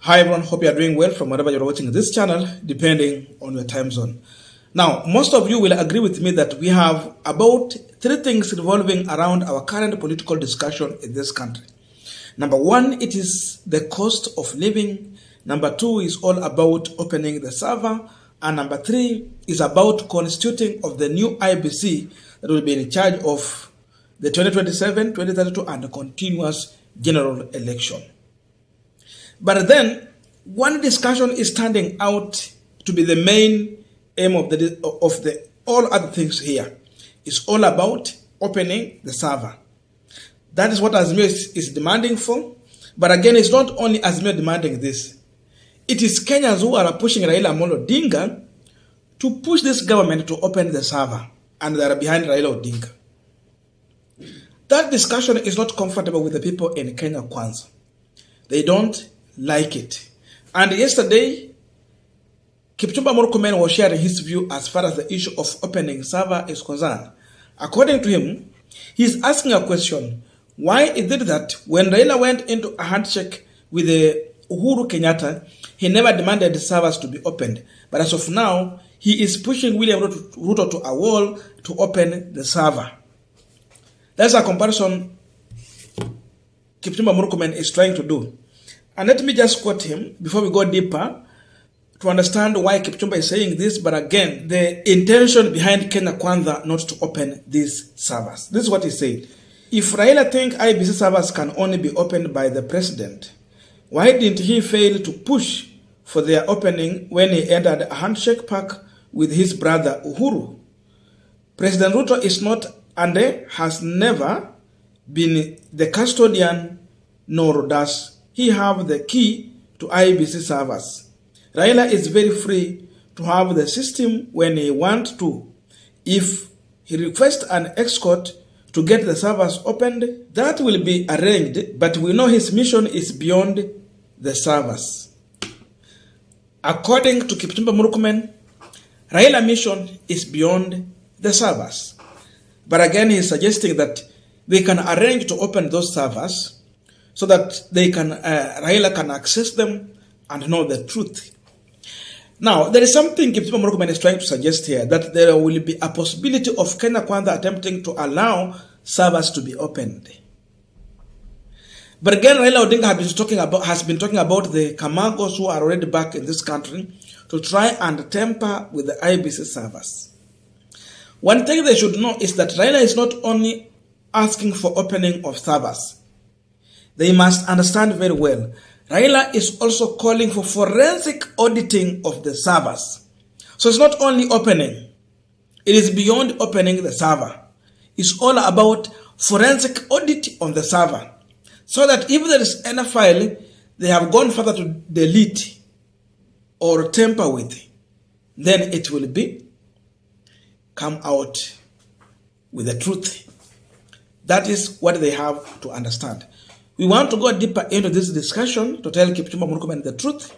Hi everyone, hope you are doing well from wherever you're watching this channel, depending on your time zone. Now, most of you will agree with me that we have about three things revolving around our current political discussion in this country. Number one, it is the cost of living. Number two is all about opening the server. And number three is about constituting of the new IBC that will be in charge of the 2027, 2032 and the continuous general election. But then, one discussion is standing out to be the main aim of the all other things here. It's all about opening the server. That is what Azimio is demanding for. But again, it's not only Azimio demanding this. It is Kenyans who are pushing Raila Amolo Odinga to push this government to open the server. And they are behind Raila Odinga. That discussion is not comfortable with the people in Kenya Kwanza. They don't like it. And yesterday, Kipchumba Murkomen was sharing his view as far as the issue of opening server is concerned. According to him, he's asking a question. Why is it that when Raila went into a handshake with Uhuru Kenyatta, he never demanded the servers to be opened? But as of now, he is pushing William Ruto to a wall to open the server. That's a comparison Kipchumba Murkomen is trying to do. And let me just quote him before we go deeper to understand why Kipchumba is saying this. But again, the intention behind Kenya Kwanza not to open these servers. This is what he said. If Raila think IBC servers can only be opened by the president, why didn't he fail to push for their opening when he entered a handshake pact with his brother Uhuru? President Ruto is not and has never been the custodian, nor does he have the key to IBC servers. Raila is very free to have the system when he wants to. If he requests an escort to get the servers opened, that will be arranged, but we know his mission is beyond the servers. According to Kipchumba Murkomen, Raila's mission is beyond the servers. But again, he is suggesting that they can arrange to open those servers so that they can, Raila can access them and know the truth. Now, there is something Kipchumba Murkomen is trying to suggest here, that there will be a possibility of Kenya Kwanza attempting to allow servers to be opened. But again, Raila Odinga has been talking about the Kamagos who are already back in this country to try and tamper with the IBC servers. One thing they should know is that Raila is not only asking for opening of servers. They must understand very well. Raila is also calling for forensic auditing of the servers. So it's not only opening. It is beyond opening the server. It's all about forensic audit on the server. So that if there is any file they have gone further to delete or tamper with, then it will come out with the truth. That is what they have to understand. We want to go deeper into this discussion to tell Kipchumba Murkomen the truth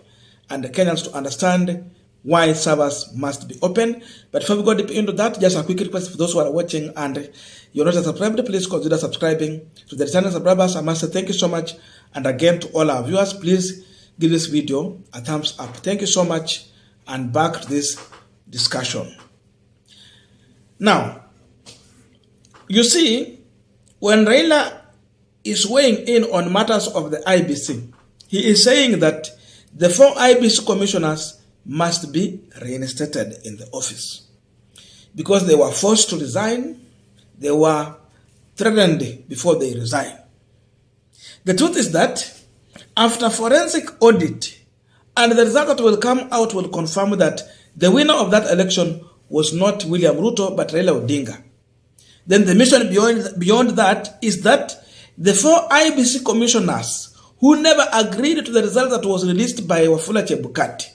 and the Kenyans to understand why servers must be open. But before we go deep into that, just a quick request for those who are watching and you're not subscribed, please consider subscribing to the channel. Subscribers, I must say thank you so much. And again, to all our viewers, please give this video a thumbs up. Thank you so much. And back to this discussion. Now, you see, when Raila is weighing in on matters of the IBC, he is saying that the 4 IBC commissioners must be reinstated in the office because they were forced to resign. They were threatened before they resigned. The truth is that after forensic audit and the result that will come out will confirm that the winner of that election was not William Ruto but Raila Odinga. Then the mission beyond that is that the 4 IBC commissioners who never agreed to the result that was released by Wafula Chebukati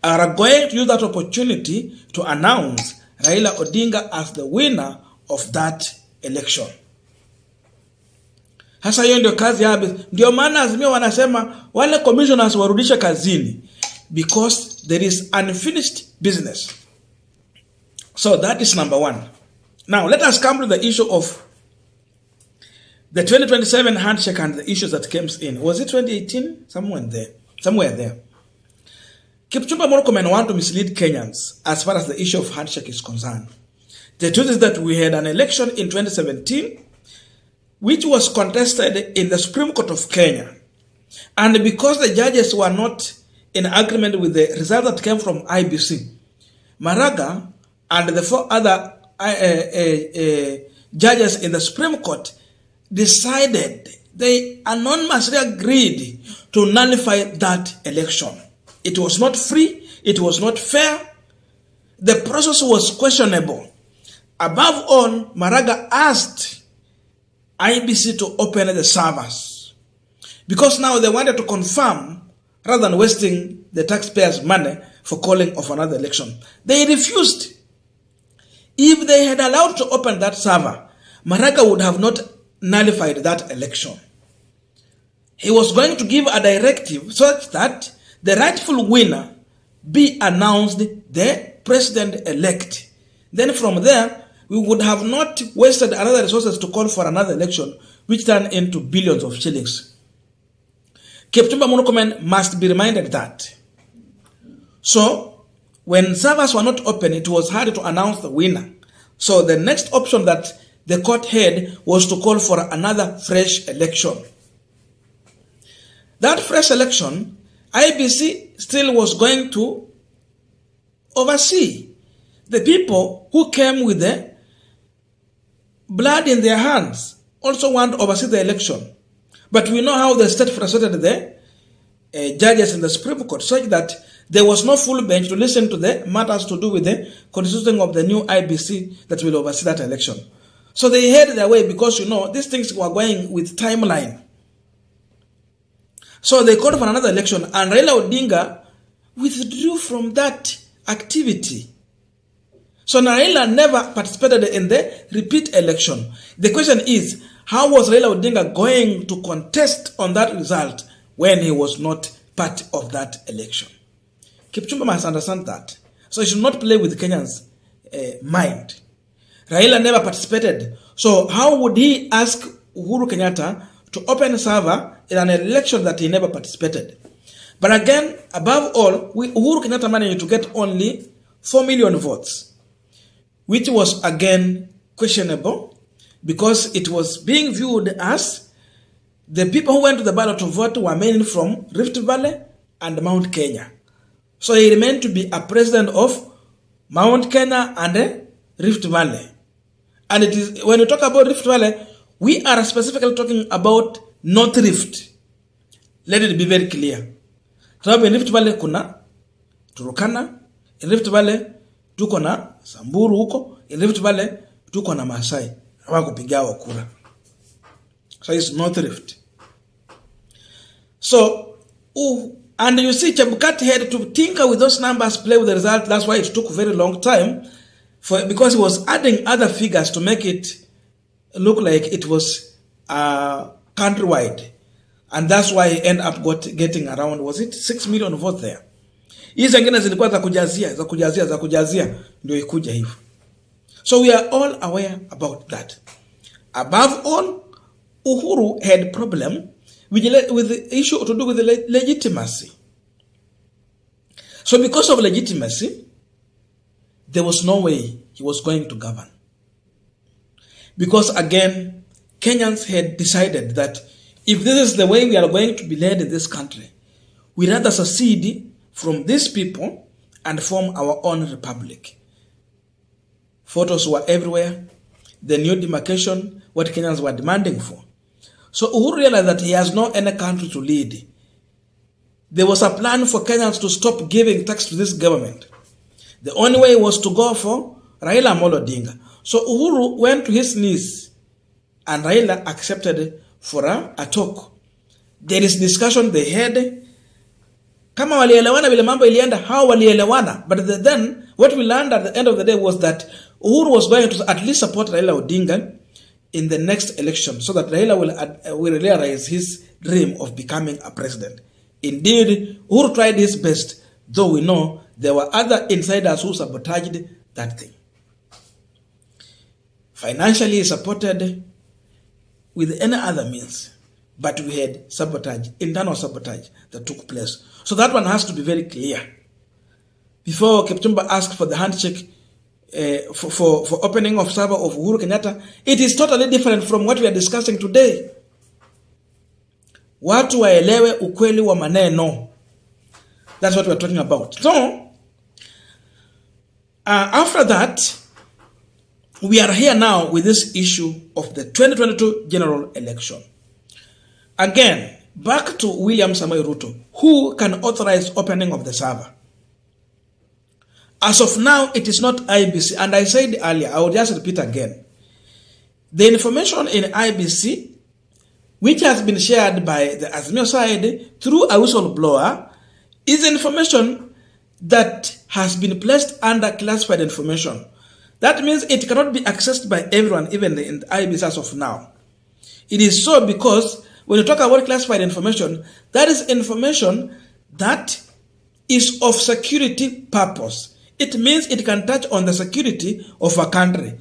are going to use that opportunity to announce Raila Odinga as the winner of that election. Hasa hiyo ndio kazi ya IBC. Ndio maana Azimio wanasema wale commissioners warudishe kazini because there is unfinished business. So that is number one. Now let us come to the issue of the 2027 handshake and the issues that came in. Was it 2018? Somewhere there. somewhere there. Kipchumba Murkomen want to mislead Kenyans as far as the issue of handshake is concerned. The truth is that we had an election in 2017, which was contested in the Supreme Court of Kenya. And because the judges were not in agreement with the result that came from IBC, Maraga and the 4 other judges in the Supreme Court decided, they anonymously agreed to nullify that election. It was not free, it was not fair, the process was questionable. Above all, Maraga asked IBC to open the servers because now they wanted to confirm rather than wasting the taxpayers' money for calling of another election. They refused. If they had allowed to open that server, Maraga would have not nullified that election. He was going to give a directive such that the rightful winner be announced the president-elect. Then from there, we would have not wasted another resources to call for another election, which turned into billions of shillings. Kipchumba Murkomen must be reminded that. So, when servers were not open, it was hard to announce the winner. So the next option that the court had was to call for another fresh election. That fresh election, IBC still was going to oversee. The people who came with the blood in their hands also want to oversee the election. But we know how the state frustrated the judges in the Supreme Court, such that there was no full bench to listen to the matters to do with the constituting of the new IBC that will oversee that election. So they had their way because, these things were going with timeline. So they called for another election, and Raila Odinga withdrew from that activity. So Raila never participated in the repeat election. The question is, how was Raila Odinga going to contest on that result when he was not part of that election? Kipchumba must understand that. So he should not play with Kenyans' mind. Raila never participated. So how would he ask Uhuru Kenyatta to open a server in an election that he never participated? But again, above all, Uhuru Kenyatta managed to get only 4 million votes, which was again questionable because it was being viewed as the people who went to the ballot to vote were mainly from Rift Valley and Mount Kenya. So he remained to be a president of Mount Kenya and Rift Valley. And it is when we talk about Rift Valley, we are specifically talking about North Rift. Let it be very clear. Sababu in Rift Valley kuna Turkana, in Rift Valley tuko na Samburu huko, in Rift Valley tuko na Maasai. Hawakupiga wa kura. So it's North Rift. So, and you see Chebukati had to tinker with those numbers, play with the result. That's why it took a very long time because he was adding other figures to make it look like it was countrywide. And that's why he ended up getting around, was it 6 million votes there? Hizi zingine zilikuwa za kujazia ndio ikuja hivyo. So we are all aware about that. Above all, Uhuru had problem with the issue to do with the legitimacy. So because of legitimacy, there was no way he was going to govern. Because again, Kenyans had decided that if this is the way we are going to be led in this country, we rather secede from these people and form our own republic. Photos were everywhere. The new demarcation, what Kenyans were demanding for. So Uhuru realized that he has no any country to lead. There was a plan for Kenyans to stop giving tax to this government. The only way was to go for Raila Amolo Odinga. So Uhuru went to his knees and Raila accepted for a talk. There is discussion they had. Kama walielewana vile mambo ilienda, how walielewana. But then, what we learned at the end of the day was that Uhuru was going to at least support Raila Odinga in the next election so that Raila will realize his dream of becoming a president. Indeed, Uhuru tried his best, though we know there were other insiders who sabotaged that thing. Financially supported with any other means. but we had sabotage, internal sabotage that took place. So that one has to be very clear. Before Kipchumba asked for the handshake for opening of server of Uhuru Kenyatta, it is totally different from what we are discussing today. Watu waelewe ukweli wa maneno. That's what we are talking about. So, after that, we are here now with this issue of the 2022 general election. Again, back to William Samoei Ruto, who can authorize opening of the server. As of now, it is not IBC, and I said earlier, I will just repeat again. The information in IBC, which has been shared by the Azimio side through a whistleblower, is information that has been placed under classified information. That means it cannot be accessed by everyone, even in the IBC as of now. It is so because when you talk about classified information, that is information that is of security purpose. It means it can touch on the security of a country.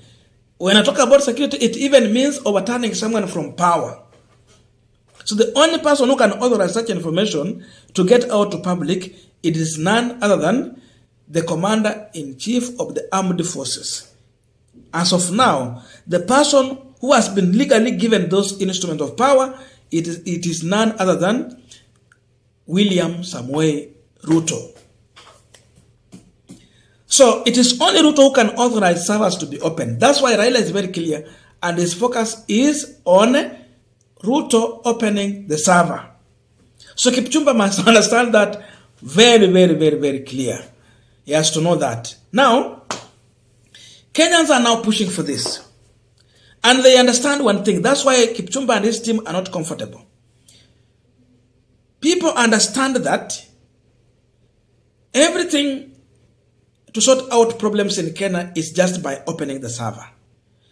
When I talk about security, it even means overturning someone from power. So the only person who can authorize such information to get out to public, it is none other than the Commander-in-Chief of the Armed Forces. As of now, the person who has been legally given those instruments of power, it is none other than William Samoei Ruto. So it is only Ruto who can authorize servers to be open. That's why Raila is very clear, and his focus is on Ruto opening the server. So Kipchumba must understand that very, very, very, very clear. He has to know that. Now, Kenyans are now pushing for this. And they understand one thing. That's why Kipchumba and his team are not comfortable. People understand that everything to sort out problems in Kenya is just by opening the server.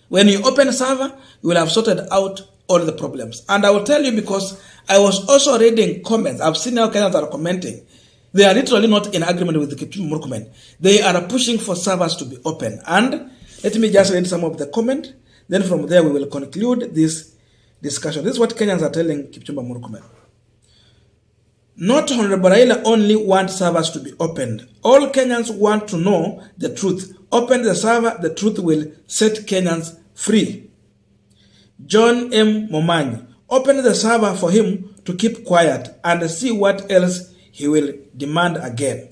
When you open a server, you will have sorted out all the problems. And I will tell you, because I was also reading comments. I've seen how Kenyans are commenting. They are literally not in agreement with the Kipchumba Murkomen. They are pushing for servers to be open. And let me just read some of the comment. Then from there, we will conclude this discussion. This is what Kenyans are telling Kipchumba Murkomen. Not Honorable Raila only wants servers to be opened. All Kenyans want to know the truth. Open the server, the truth will set Kenyans free. John M. Momanyi, open the server for him to keep quiet and see what else he will demand again.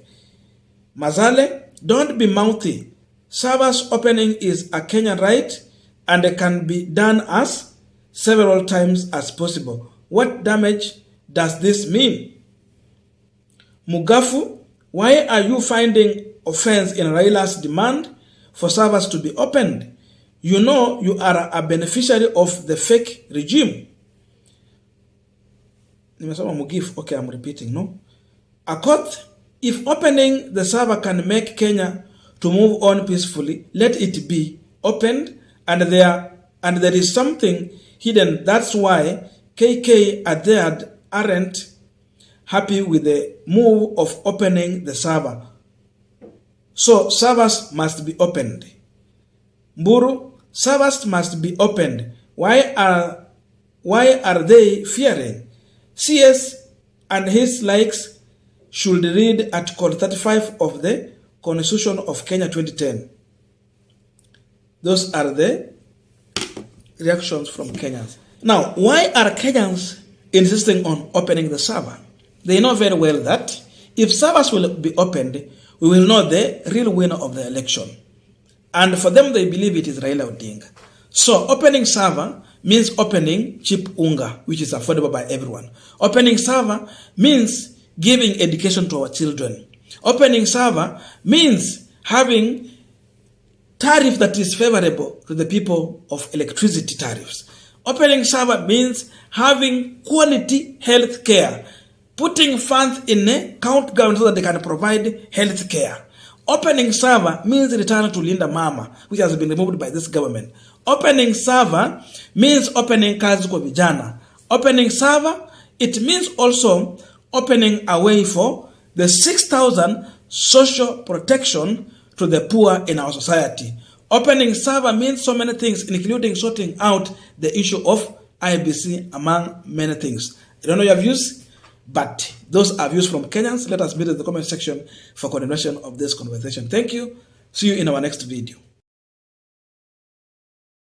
Mazale, don't be mouthy. Servers opening is a Kenyan right and it can be done as several times as possible. What damage does this mean? Mugafu, why are you finding offense in Raila's demand for servers to be opened? You know you are a beneficiary of the fake regime. Okay, I'm repeating, no? Akoth, if opening the server can make Kenya to move on peacefully, let it be opened, and there is something hidden. That's why KK aren't happy with the move of opening the server. So servers must be opened. Mburu, servers must be opened. Why are they fearing? CS and his likes should read Article 35 of the Constitution of Kenya 2010. Those are the reactions from Kenyans. Now, why are Kenyans insisting on opening the server? They know very well that if servers will be opened, we will know the real winner of the election. And for them, they believe it is Raila Odinga. So opening server means opening cheap unga, which is affordable by everyone. Opening server means giving education to our children. Opening server means having tariff that is favorable to the people of electricity tariffs. Opening server means having quality health care, putting funds in a county government so that they can provide health care. Opening server means return to Linda Mama, which has been removed by this government. Opening server means opening kazi kwa vijana. Opening server, it means also opening a way for the 6,000 social protection to the poor in our society. Opening server means so many things, including sorting out the issue of IBC, among many things. I don't know your views, but those are views from Kenyans. Let us meet in the comment section for continuation of this conversation. Thank you. See you in our next video.